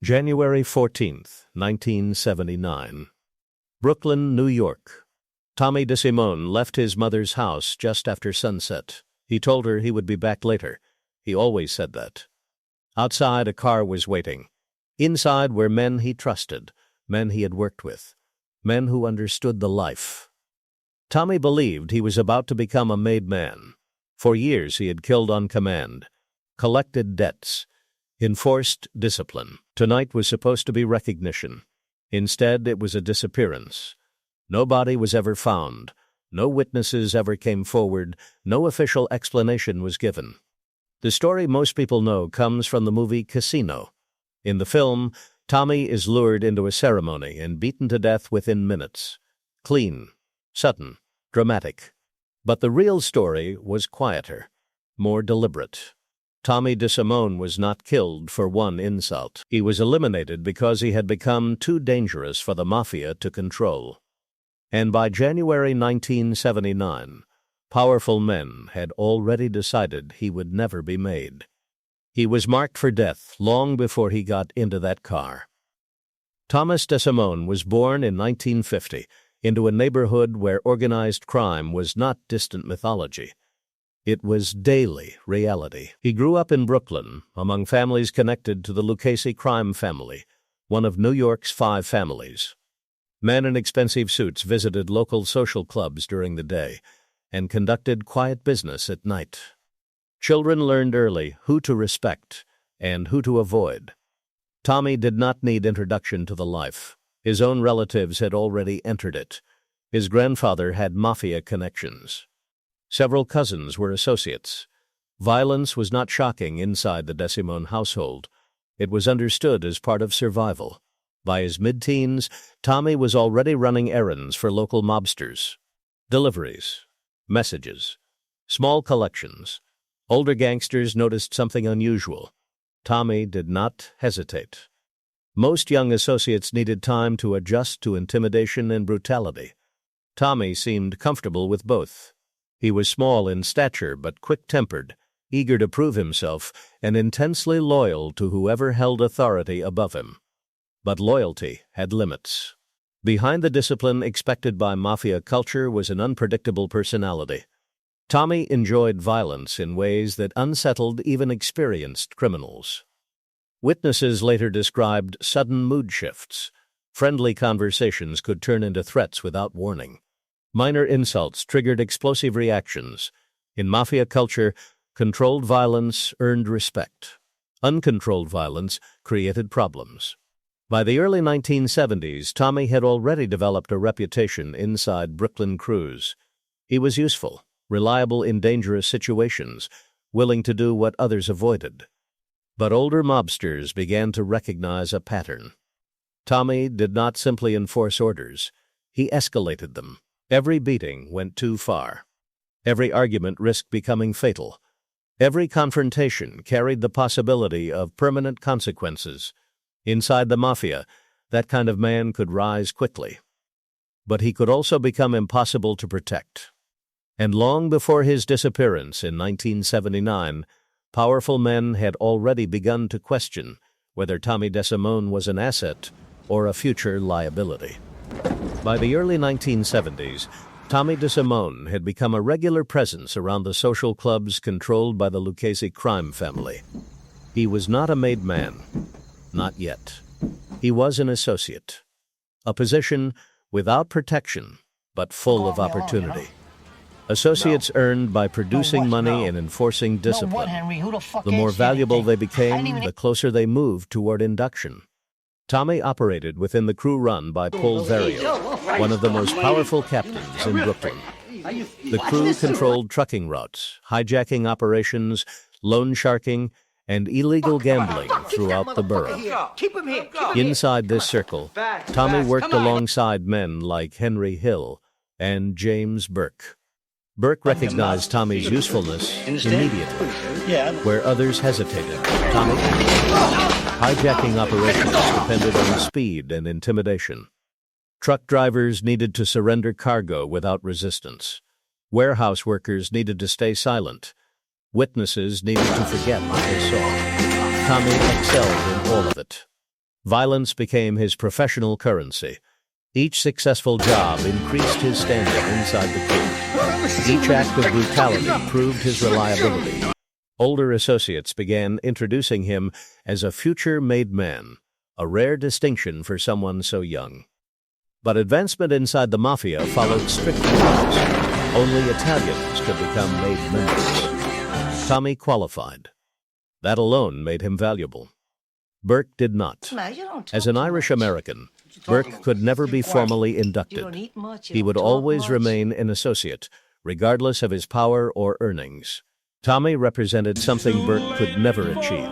January 14th, 1979. Brooklyn, New York. Tommy DeSimone left his mother's house just after sunset. He told her he would be back later. He always said that. Outside, a car was waiting. Inside were men he trusted, men he had worked with, men who understood the life. Tommy believed he was about to become a made man. For years he had killed on command, collected debts, enforced discipline. Tonight was supposed to be recognition. Instead, it was a disappearance. No body was ever found. No witnesses ever came forward. No official explanation was given. The story most people know comes from the movie Casino. In the film, Tommy is lured into a ceremony and beaten to death within minutes. Clean, sudden, dramatic. But the real story was quieter, more deliberate. Tommy DeSimone was not killed for one insult. He was eliminated because he had become too dangerous for the Mafia to control. And by January 1979, powerful men had already decided he would never be made. He was marked for death long before he got into that car. Thomas DeSimone was born in 1950 into a neighborhood where organized crime was not distant mythology. It was daily reality. He grew up in Brooklyn, among families connected to the Lucchese crime family, one of New York's 5 families. Men in expensive suits visited local social clubs during the day and conducted quiet business at night. Children learned early who to respect and who to avoid. Tommy did not need introduction to the life. His own relatives had already entered it. His grandfather had Mafia connections. Several cousins were associates. Violence was not shocking inside the DeSimone household. It was understood as part of survival. By his mid-teens, Tommy was already running errands for local mobsters. Deliveries, messages, small collections. Older gangsters noticed something unusual. Tommy did not hesitate. Most young associates needed time to adjust to intimidation and brutality. Tommy seemed comfortable with both. He was small in stature but quick-tempered, eager to prove himself, and intensely loyal to whoever held authority above him. But loyalty had limits. Behind the discipline expected by Mafia culture was an unpredictable personality. Tommy enjoyed violence in ways that unsettled even experienced criminals. Witnesses later described sudden mood shifts. Friendly conversations could turn into threats without warning. Minor insults triggered explosive reactions. In Mafia culture, controlled violence earned respect. Uncontrolled violence created problems. By the early 1970s, Tommy had already developed a reputation inside Brooklyn crews. He was useful, reliable in dangerous situations, willing to do what others avoided. But older mobsters began to recognize a pattern. Tommy did not simply enforce orders. He escalated them. Every beating went too far. Every argument risked becoming fatal. Every confrontation carried the possibility of permanent consequences. Inside the Mafia, that kind of man could rise quickly. But he could also become impossible to protect. And long before his disappearance in 1979, powerful men had already begun to question whether Tommy DeSimone was an asset or a future liability. By the early 1970s, Tommy DeSimone had become a regular presence around the social clubs controlled by the Lucchese crime family. He was not a made man. Not yet. He was an associate. A position without protection, but full of opportunity. Associates earned by producing money and enforcing discipline. The more valuable they became, the closer they moved toward induction. Tommy operated within the crew run by Vario, one of the most powerful captains in Brooklyn. The crew controlled trucking routes, hijacking operations, loan sharking, and illegal gambling throughout the borough. Inside this circle, Tommy worked alongside men like Henry Hill and James Burke. Burke recognized Tommy's usefulness immediately. Where others hesitated, Tommy hijacking operations depended on speed and intimidation. Truck drivers needed to surrender cargo without resistance. Warehouse workers needed to stay silent. Witnesses needed to forget what they saw. Tommy excelled in all of it. Violence became his professional currency. Each successful job increased his standing inside the group. Each act of brutality proved his reliability. Older associates began introducing him as a future-made man, a rare distinction for someone so young. But advancement inside the Mafia followed strict rules. Only Italians could become made members. Tommy qualified. That alone made him valuable. Burke did not. As an Irish American, Burke could never be formally inducted. He would always remain an associate, regardless of his power or earnings. Tommy represented something Burke could never achieve: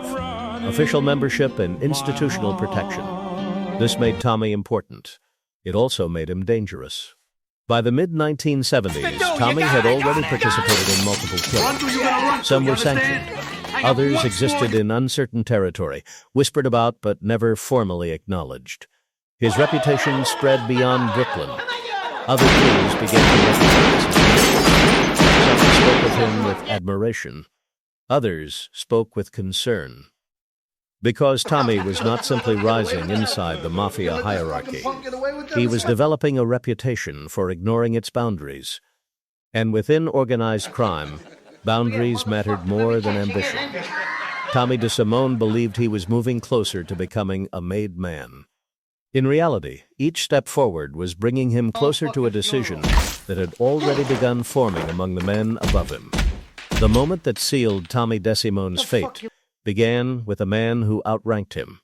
official membership and institutional protection. This made Tommy important. It also made him dangerous. By the mid-1970s, Tommy had already participated in multiple killings. Some were sanctioned. Others existed in uncertain territory, whispered about but never formally acknowledged. His reputation spread beyond Brooklyn. Other crews began to recognize him. Some spoke of him with admiration. Others spoke with concern. Because Tommy was not simply rising inside the Mafia hierarchy, he was developing a reputation for ignoring its boundaries. And within organized crime, boundaries mattered more than ambition. Tommy DeSimone believed he was moving closer to becoming a made man. In reality, each step forward was bringing him closer to a decision that had already begun forming among the men above him. The moment that sealed Tommy DeSimone's fate began with a man who outranked him.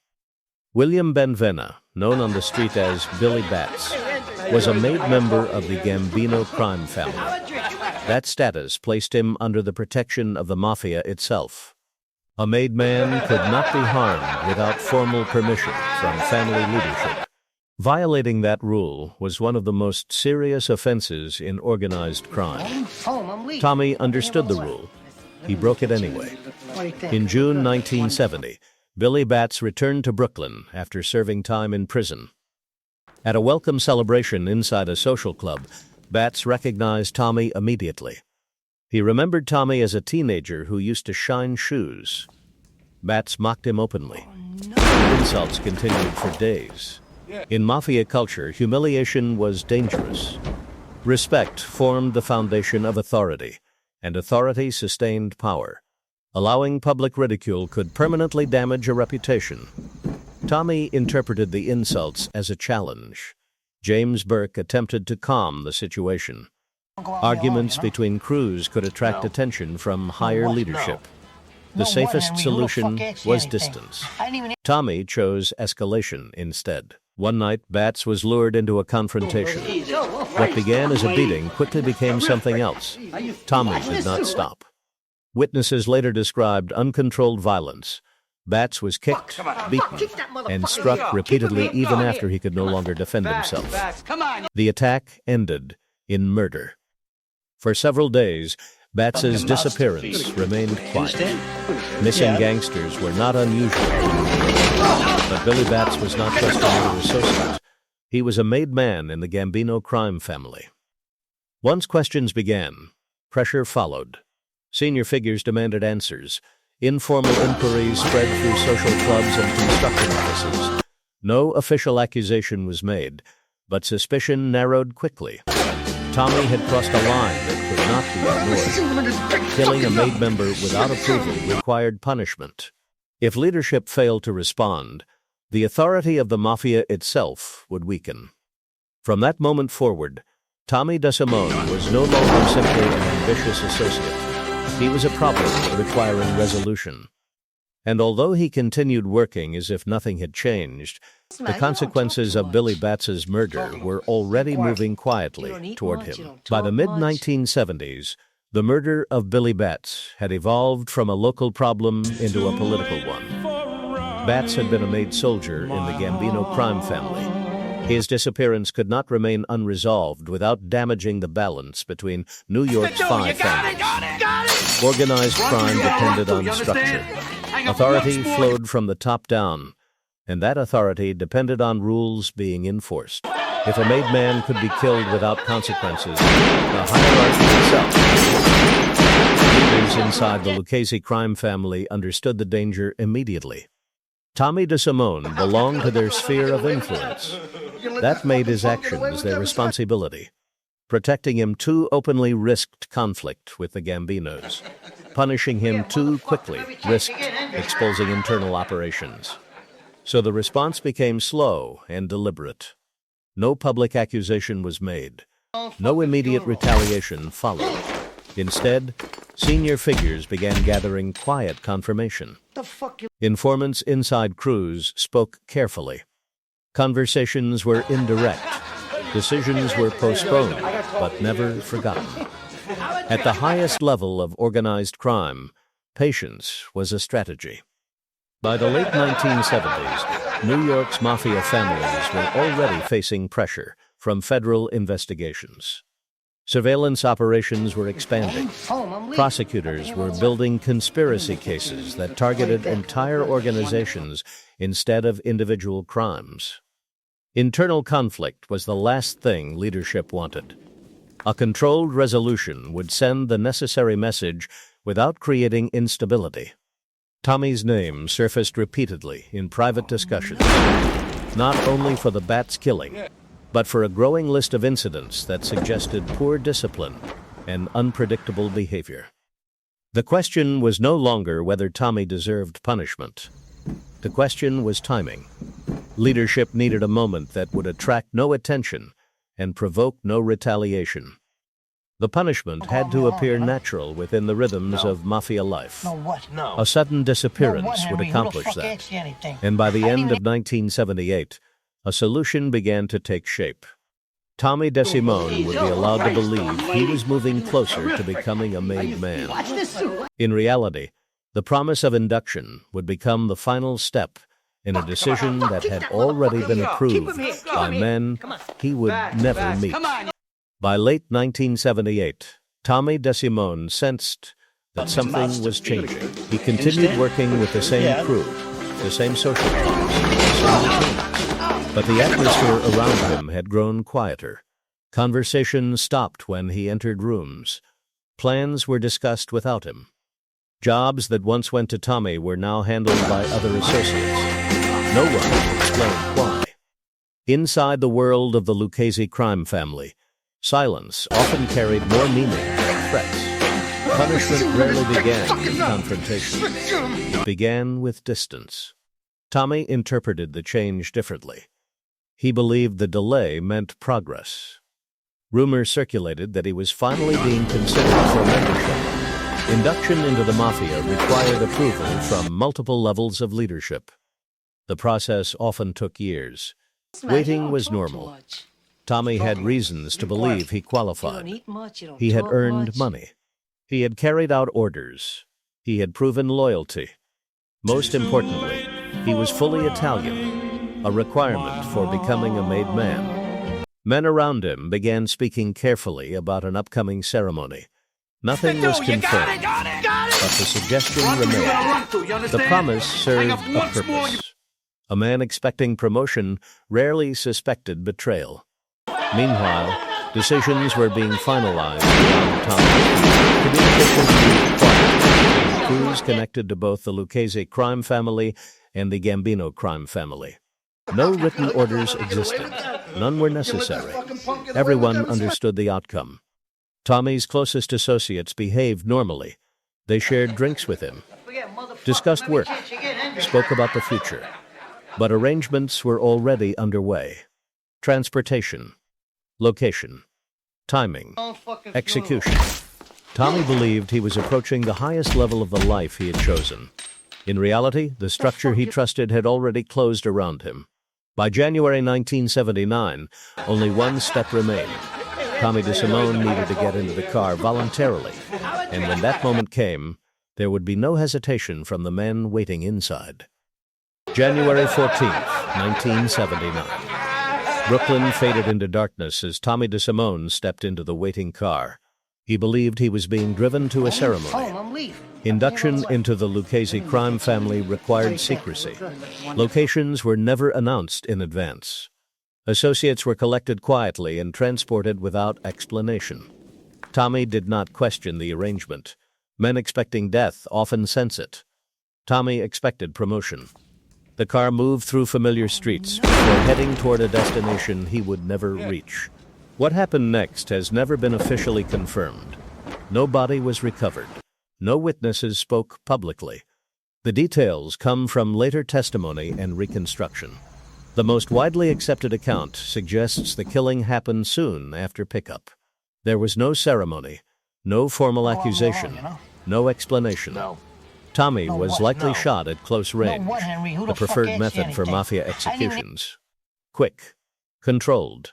William Benvena, known on the street as Billy Bats, was a made member of the Gambino crime family. That status placed him under the protection of the Mafia itself. A made man could not be harmed without formal permission from family leadership. Violating that rule was one of the most serious offenses in organized crime. Tommy understood the rule. He broke it anyway. In June 1970, Billy Bats returned to Brooklyn after serving time in prison. At a welcome celebration inside a social club, Bats recognized Tommy immediately. He remembered Tommy as a teenager who used to shine shoes. Bats mocked him openly. Insults continued for days. In Mafia culture, humiliation was dangerous. Respect formed the foundation of authority, and authority sustained power. Allowing public ridicule could permanently damage a reputation. Tommy interpreted the insults as a challenge. James Burke attempted to calm the situation. Arguments between crews could attract attention from higher leadership. The safest solution was distance. Tommy chose escalation instead. One night, Bats was lured into a confrontation. What began as a beating quickly became something else. Tommy did not stop. Witnesses later described uncontrolled violence. Bats was kicked, beaten, and struck repeatedly even after he could no longer defend himself. The attack ended in murder. For several days, Bats's disappearance remained quiet. Missing gangsters were not unusual. But Billy Bats was not just another associate. He was a made man in the Gambino crime family. Once questions began, pressure followed. Senior figures demanded answers. Informal inquiries spread through social clubs and construction offices. No official accusation was made, but suspicion narrowed quickly. Tommy had crossed a line that could not be ignored. Killing a made member without approval required punishment. If leadership failed to respond, the authority of the Mafia itself would weaken. From that moment forward, Tommy DeSimone was no longer simply an ambitious associate. He was a problem requiring resolution. And although he continued working as if nothing had changed, the consequences of Billy Bats's murder were already moving quietly toward him. By the mid-1970s, the murder of Billy Bats had evolved from a local problem into a political one. Bats had been a made soldier in the Gambino crime family. His disappearance could not remain unresolved without damaging the balance between New York's five families. Organized crime depended on structure. Authority flowed from the top down, and that authority depended on rules being enforced. If a made man could be killed without consequences, the hierarchy itself. Leaders inside the Lucchese crime family understood the danger immediately. Tommy DeSimone belonged to their sphere of influence. That made his actions their responsibility. Protecting him too openly risked conflict with the Gambinos. Punishing him too quickly risked exposing internal operations. So the response became slow and deliberate. No public accusation was made. No immediate retaliation followed. Instead, senior figures began gathering quiet confirmation. Informants inside crews spoke carefully. Conversations were indirect. Decisions were postponed, but never forgotten. At the highest level of organized crime, patience was a strategy. By the late 1970s, New York's Mafia families were already facing pressure from federal investigations. Surveillance operations were expanding. Prosecutors were building conspiracy cases that targeted entire organizations instead of individual crimes. Internal conflict was the last thing leadership wanted. A controlled resolution would send the necessary message without creating instability. Tommy's name surfaced repeatedly in private discussions, not only for the Bat's killing, but for a growing list of incidents that suggested poor discipline and unpredictable behavior. The question was no longer whether Tommy deserved punishment. The question was timing. Leadership needed a moment that would attract no attention and provoke no retaliation. The punishment had to appear natural within the rhythms of Mafia life. A sudden disappearance would accomplish that. And by the end of 1978, a solution began to take shape. Tommy DeSimone would be allowed to believe he was moving closer to becoming a made man. In reality, the promise of induction would become the final step in a decision that had already been approved by men he would never meet. By late 1978, Tommy DeSimone sensed that something was changing. He continued working with the same crew, the same social groups, the same routines. But the atmosphere around him had grown quieter. Conversation stopped when he entered rooms. Plans were discussed without him. Jobs that once went to Tommy were now handled by other associates. No one explained why. Inside the world of the Lucchese crime family, silence often carried more meaning than threats. Punishment rarely began with confrontation. It began with distance. Tommy interpreted the change differently. He believed the delay meant progress. Rumors circulated that he was finally being considered for membership. Induction into the Mafia required approval from multiple levels of leadership. The process often took years. Waiting was normal. Tommy had reasons to believe he qualified. He had earned money. He had carried out orders. He had proven loyalty. Most importantly, he was fully Italian, a requirement for becoming a made man. Men around him began speaking carefully about an upcoming ceremony. Nothing was confirmed, but the suggestion remained. The promise served a purpose. A man expecting promotion rarely suspected betrayal. Meanwhile, decisions were being finalized around Tommy. Communications moved quietly. Crews connected to both the Lucchese crime family and the Gambino crime family. No written orders existed. None were necessary. Everyone understood the outcome. Tommy's closest associates behaved normally. They shared drinks with him, discussed work, spoke about the future. But arrangements were already underway. Transportation, location, timing, execution. Tommy believed he was approaching the highest level of the life he had chosen. In reality, the structure he trusted had already closed around him. By January 1979, only one step remained. Tommy DeSimone needed to get into the car voluntarily, and when that moment came, there would be no hesitation from the men waiting inside. January 14, 1979. Brooklyn faded into darkness as Tommy DeSimone stepped into the waiting car. He believed he was being driven to a ceremony. Induction into the Lucchese crime family required secrecy. Locations were never announced in advance. Associates were collected quietly and transported without explanation. Tommy did not question the arrangement. Men expecting death often sense it. Tommy expected promotion. The car moved through familiar streets before heading toward a destination he would never reach. What happened next has never been officially confirmed. No body was recovered. No witnesses spoke publicly. The details come from later testimony and reconstruction. The most widely accepted account suggests the killing happened soon after pickup. There was no ceremony, no formal accusation, no explanation. Tommy was likely shot at close range, the preferred method for Mafia executions. Quick, controlled,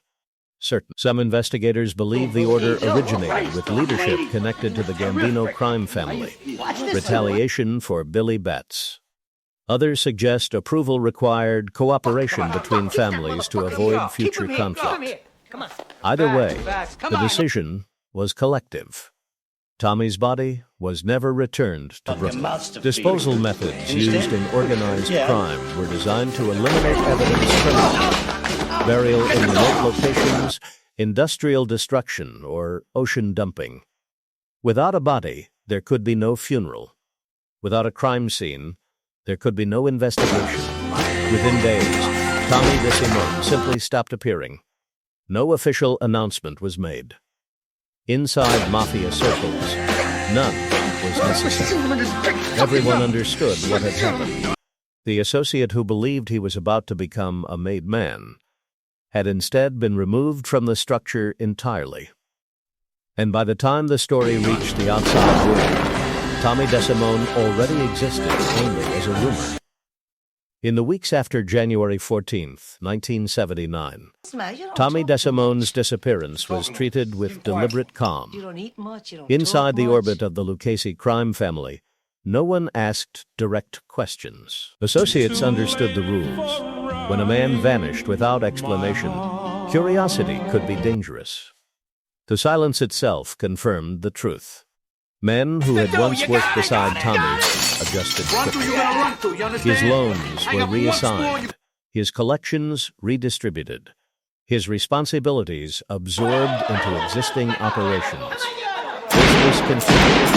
certain. Some investigators believe the order originated with leadership connected to the Gambino crime family, retaliation for Billy Batts. Others suggest approval required cooperation between families to avoid future conflict. Either way, the decision was collective. Tommy's body was never returned to Brooklyn. Disposal methods used in organized crime were designed to eliminate evidence criminally. Burial in remote locations, industrial destruction, or ocean dumping. Without a body, there could be no funeral. Without a crime scene, there could be no investigation. Within days, Tommy DeSimone simply stopped appearing. No official announcement was made. Inside Mafia circles, none was necessary. Everyone understood what had happened. The associate who believed he was about to become a made man had instead been removed from the structure entirely. And by the time the story reached the outside world, Tommy DeSimone already existed only as a rumor. In the weeks after January 14th, 1979, Tommy DeSimone's disappearance was treated with deliberate calm. Inside the orbit of the Lucchese crime family, no one asked direct questions. Associates understood the rules. When a man vanished without explanation, curiosity could be dangerous. The silence itself confirmed the truth. Men who had once worked beside Tommy adjusted quickly. His loans were reassigned, his collections redistributed, his responsibilities absorbed into existing operations. Business continued.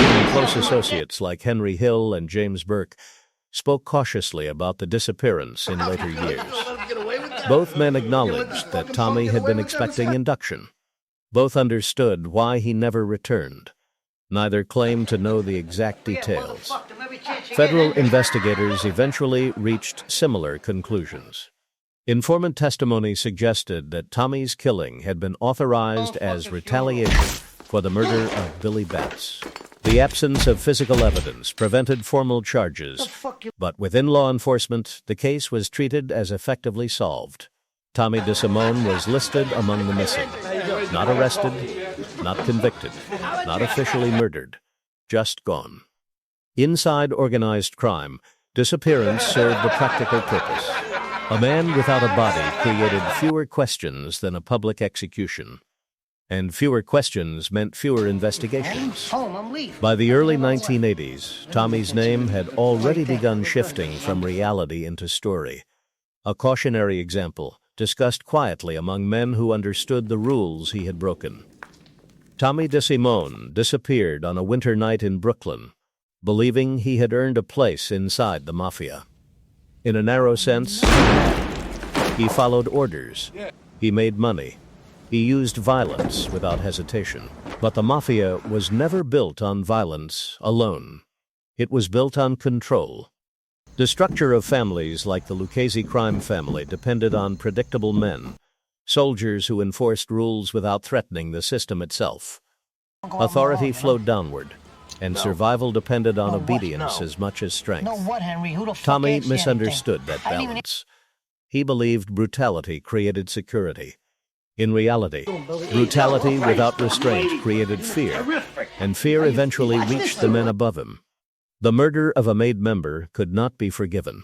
Even close associates like Henry Hill and James Burke spoke cautiously about the disappearance in later years. Both men acknowledged that Tommy had been expecting induction. Both understood why he never returned. Neither claimed to know the exact details. Federal investigators eventually reached similar conclusions. Informant testimony suggested that Tommy's killing had been authorized as retaliation for the murder of Billy Batts. The absence of physical evidence prevented formal charges, but within law enforcement, the case was treated as effectively solved. Tommy DeSimone was listed among the missing. Not arrested, not convicted, not officially murdered, just gone. Inside organized crime, disappearance served a practical purpose. A man without a body created fewer questions than a public execution. And fewer questions meant fewer investigations. By the early 1980s, Tommy's name had already begun shifting from reality into story. A cautionary example, discussed quietly among men who understood the rules he had broken. Tommy DeSimone disappeared on a winter night in Brooklyn, believing he had earned a place inside the Mafia. In a narrow sense, he followed orders. He made money. He used violence without hesitation. But the Mafia was never built on violence alone. It was built on control. The structure of families like the Lucchese crime family depended on predictable men, soldiers who enforced rules without threatening the system itself. Authority flowed downward, and survival depended on obedience as much as strength. Tommy misunderstood that balance. He believed brutality created security. In reality, brutality without restraint created fear, and fear eventually reached the men above him. The murder of a made member could not be forgiven,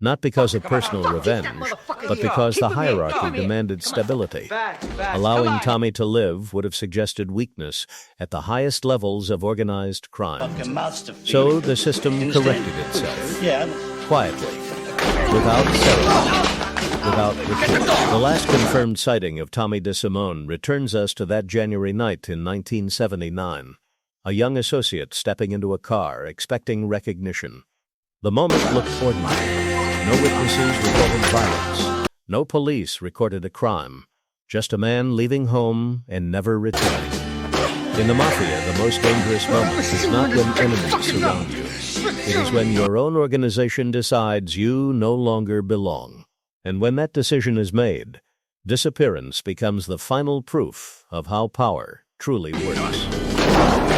not because of personal revenge, but because the hierarchy demanded stability. Allowing Tommy to live would have suggested weakness at the highest levels of organized crime. So the system corrected itself, quietly, without ceremony, without ritual. The last confirmed sighting of Tommy DeSimone returns us to that January night in 1979. A young associate stepping into a car, expecting recognition. The moment looked ordinary. No witnesses reported violence. No police recorded a crime. Just a man leaving home and never returning. In the Mafia, the most dangerous moment is not when enemies surround you. It is when your own organization decides you no longer belong. And when that decision is made, disappearance becomes the final proof of how power truly works.